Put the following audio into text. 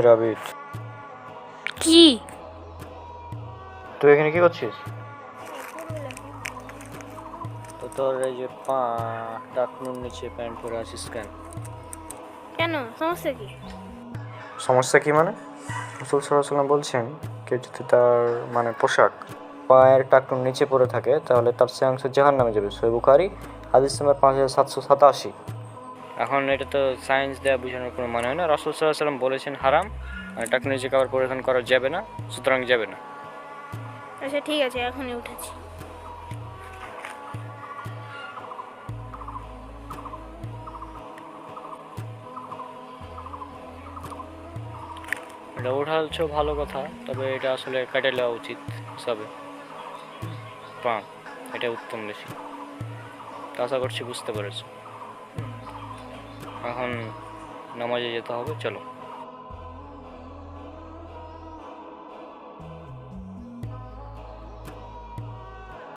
Rabbit, কি? তুই এখানে কি করছিস? তো তোর এই যে টাকনুর নিচে প্যান্ট পরে আছিস কেন? কেন, সমস্যা কি? সমস্যা কি মানে? রাসূল সাল্লাল্লাহু আলাইহি ওয়াসাল্লাম বলছেন, কেউ যদি তার মানে পোশাক পায়ের টাকনুর নিচে পড়ে থাকে তাহলে তার সে অংশ জাহান্নামে যাবে। সহিহ বুখারী হাদিস নাম্বার 5787। এখন এটা তো সায়েন্স দেওয়া বোঝানোর কোনো মানে হয় না। রাসূল সাল্লাল্লাহু আলাইহি ওয়াসাল্লাম বলেছেন হারাম, আর টাকনুর নিচে কাপড় পরিধান করা যাবে না, সুতরাং যাবে না। আচ্ছা ঠিক আছে, এখনই উঠেছি। এটা উঠালছো ভালো কথা, তবে এটা আসলে কেটে নেওয়া উচিত সবে পাক, এটা উত্তম বেশি। আশা করছি বুঝতে পেরেছো। এখন নামাজে যেতে হবে, চলো।